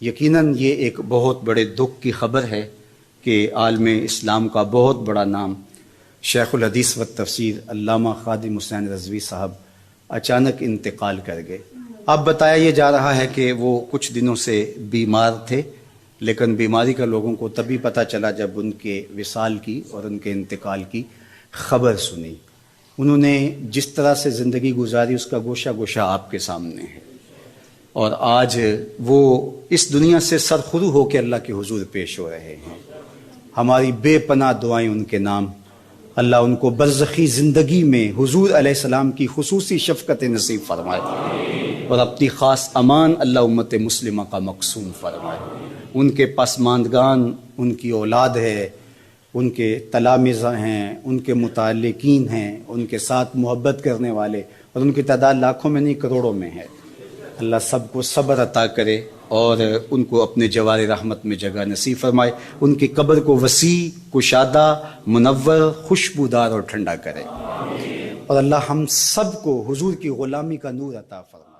یقیناً یہ ایک بہت بڑے دکھ کی خبر ہے کہ عالم اسلام کا بہت بڑا نام شیخ الحدیث و تفسیر علامہ خادم حسین رضوی صاحب اچانک انتقال کر گئے۔ اب بتایا یہ جا رہا ہے کہ وہ کچھ دنوں سے بیمار تھے، لیکن بیماری کا لوگوں کو تبھی پتہ چلا جب ان کے وصال کی اور ان کے انتقال کی خبر سنی۔ انہوں نے جس طرح سے زندگی گزاری اس کا گوشہ گوشہ آپ کے سامنے ہے، اور آج وہ اس دنیا سے سرخرو ہو کے اللہ کے حضور پیش ہو رہے ہیں۔ ہماری بے پناہ دعائیں ان کے نام، اللہ ان کو برزخی زندگی میں حضور علیہ السلام کی خصوصی شفقت نصیب فرمائے، اور اپنی خاص امان اللہ امت مسلمہ کا مقسوم فرمائے۔ ان کے پسماندگان، ان کی اولاد ہے، ان کے تلامذہ ہیں، ان کے متعلقین ہیں، ان کے ساتھ محبت کرنے والے، اور ان کی تعداد لاکھوں میں نہیں کروڑوں میں ہے۔ اللہ سب کو صبر عطا کرے اور ان کو اپنے جوار رحمت میں جگہ نصیب فرمائے، ان کی قبر کو وسیع، کشادہ، منور، خوشبودار اور ٹھنڈا کرے، اور اللہ ہم سب کو حضور کی غلامی کا نور عطا فرمائے۔